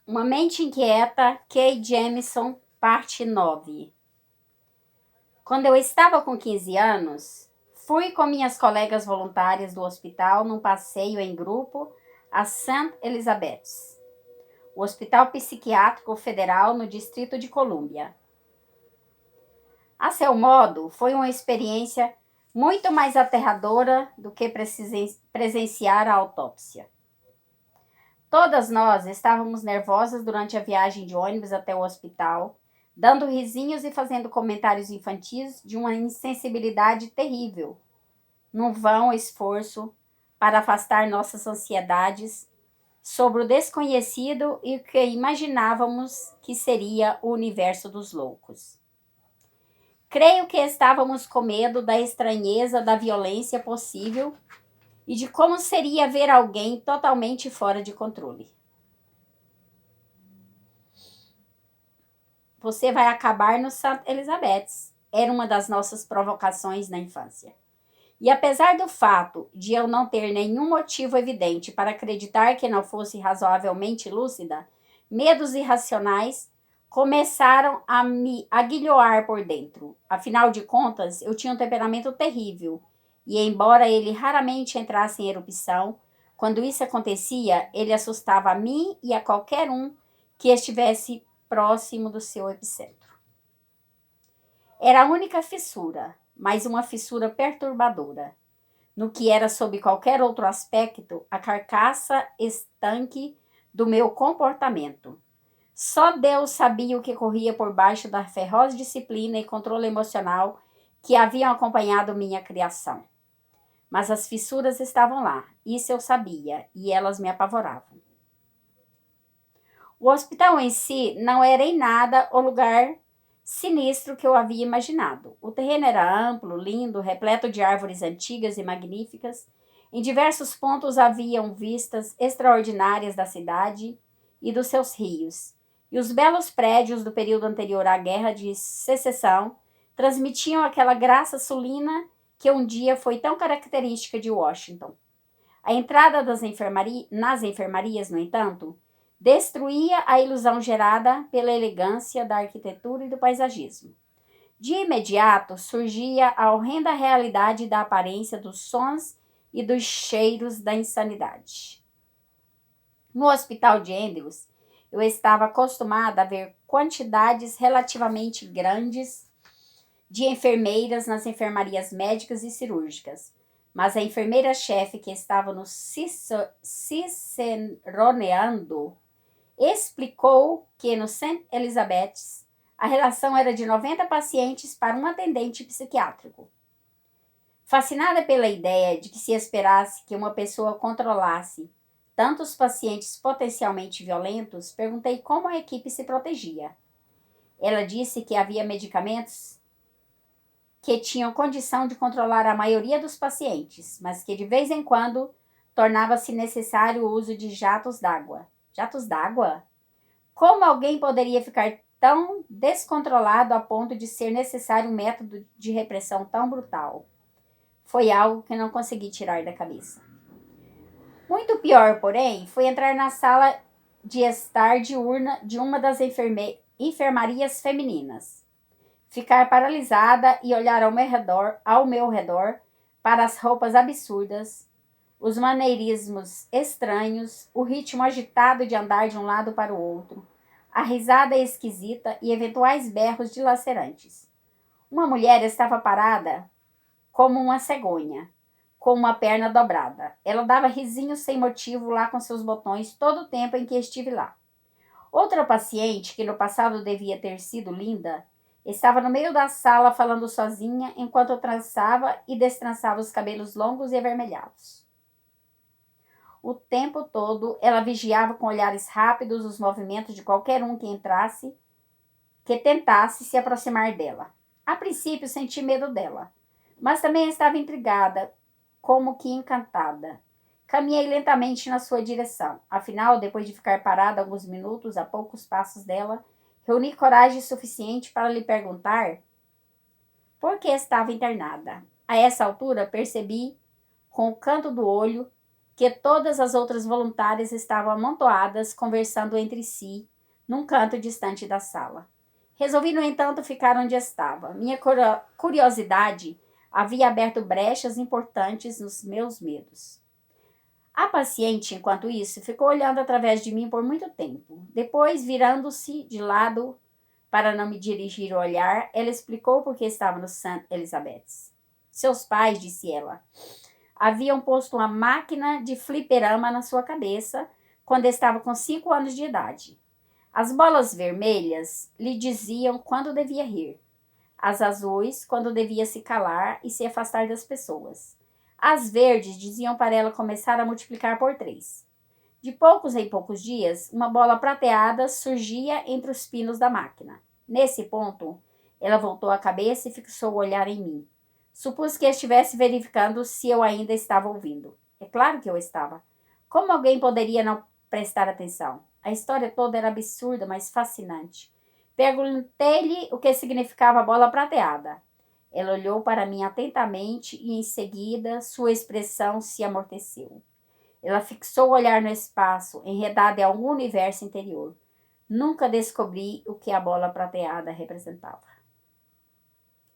Uma mente inquieta, Kay Jemison, parte 9. Quando eu estava com 15 anos, fui com minhas colegas voluntárias do hospital num passeio em grupo a St. Elizabeth's, o Hospital Psiquiátrico Federal no Distrito de Colômbia. A seu modo, foi uma experiência muito mais aterradora do que presenciar a autópsia. Todas nós estávamos nervosas durante a viagem de ônibus até o hospital, dando risinhos e fazendo comentários infantis de uma insensibilidade terrível, num vão esforço para afastar nossas ansiedades sobre o desconhecido e o que imaginávamos que seria o universo dos loucos. Creio que estávamos com medo da estranheza da violência possível e de como seria ver alguém totalmente fora de controle. Você vai acabar no St. Elizabeth's, era uma das nossas provocações na infância. E apesar do fato de eu não ter nenhum motivo evidente para acreditar que não fosse razoavelmente lúcida, medos irracionais começaram a me aguilhoar por dentro. Afinal de contas, eu tinha um temperamento terrível, e embora ele raramente entrasse em erupção, quando isso acontecia, ele assustava a mim e a qualquer um que estivesse próximo do seu epicentro. Era a única fissura, mas uma fissura perturbadora. No que era, sob qualquer outro aspecto, a carcaça estanque do meu comportamento. Só Deus sabia o que corria por baixo da feroz disciplina e controle emocional que haviam acompanhado minha criação. Mas as fissuras estavam lá, isso eu sabia, e elas me apavoravam. O hospital em si não era em nada o lugar sinistro que eu havia imaginado. O terreno era amplo, lindo, repleto de árvores antigas e magníficas. Em diversos pontos haviam vistas extraordinárias da cidade e dos seus rios. E os belos prédios do período anterior à Guerra de Secessão transmitiam aquela graça sulina que um dia foi tão característica de Washington. A entrada nas enfermarias, no entanto, destruía a ilusão gerada pela elegância da arquitetura e do paisagismo. De imediato surgia a horrenda realidade da aparência dos sons e dos cheiros da insanidade. No hospital de Andrews, eu estava acostumada a ver quantidades relativamente grandes de enfermeiras nas enfermarias médicas e cirúrgicas, mas a enfermeira-chefe que estava nos ciceroneando explicou que no St. Elizabeth's a relação era de 90 pacientes para um atendente psiquiátrico. Fascinada pela ideia de que se esperasse que uma pessoa controlasse tantos pacientes potencialmente violentos, perguntei como a equipe se protegia. Ela disse que havia medicamentos que tinham condição de controlar a maioria dos pacientes, mas que de vez em quando tornava-se necessário o uso de jatos d'água. Jatos d'água? Como alguém poderia ficar tão descontrolado a ponto de ser necessário um método de repressão tão brutal? Foi algo que não consegui tirar da cabeça. Muito pior, porém, foi entrar na sala de estar diurna de uma das enfermarias femininas. Ficar paralisada e olhar ao meu redor para as roupas absurdas, os maneirismos estranhos, o ritmo agitado de andar de um lado para o outro, a risada esquisita e eventuais berros dilacerantes. Uma mulher estava parada como uma cegonha, com uma perna dobrada. Ela dava risinhos sem motivo lá com seus botões todo o tempo em que estive lá. Outra paciente, que no passado devia ter sido linda, estava no meio da sala falando sozinha enquanto trançava e destrançava os cabelos longos e avermelhados. O tempo todo ela vigiava com olhares rápidos os movimentos de qualquer um que entrasse, que tentasse se aproximar dela. A princípio senti medo dela, mas também estava intrigada, como que encantada. Caminhei lentamente na sua direção. Afinal, depois de ficar parada alguns minutos a poucos passos dela, reuni coragem suficiente para lhe perguntar por que estava internada. A essa altura, percebi, com o canto do olho, que todas as outras voluntárias estavam amontoadas, conversando entre si, num canto distante da sala. Resolvi, no entanto, ficar onde estava. Minha curiosidade havia aberto brechas importantes nos meus medos. A paciente, enquanto isso, ficou olhando através de mim por muito tempo. Depois, virando-se de lado para não me dirigir o olhar, ela explicou por que estava no St. Elizabeth's. Seus pais, disse ela, haviam posto uma máquina de fliperama na sua cabeça quando estava com 5 anos de idade. As bolas vermelhas lhe diziam quando devia rir. As azuis, quando devia se calar e se afastar das pessoas. As verdes diziam para ela começar a multiplicar por 3. De poucos em poucos dias, uma bola prateada surgia entre os pinos da máquina. Nesse ponto, ela voltou a cabeça e fixou o olhar em mim. Supus que estivesse verificando se eu ainda estava ouvindo. É claro que eu estava. Como alguém poderia não prestar atenção? A história toda era absurda, mas fascinante. Perguntei-lhe o que significava a bola prateada. Ela olhou para mim atentamente e, em seguida, sua expressão se amorteceu. Ela fixou o olhar no espaço, enredada em algum universo interior. Nunca descobri o que a bola prateada representava.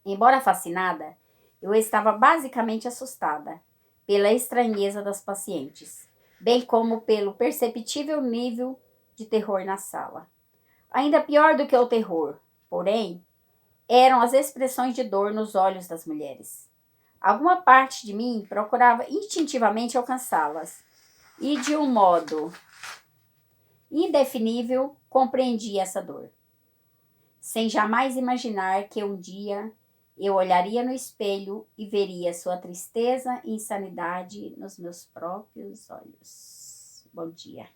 Embora fascinada, eu estava basicamente assustada pela estranheza das pacientes, bem como pelo perceptível nível de terror na sala. Ainda pior do que o terror, porém, eram as expressões de dor nos olhos das mulheres. Alguma parte de mim procurava instintivamente alcançá-las, e de um modo indefinível compreendia essa dor, sem jamais imaginar que um dia eu olharia no espelho e veria sua tristeza e insanidade nos meus próprios olhos. Bom dia.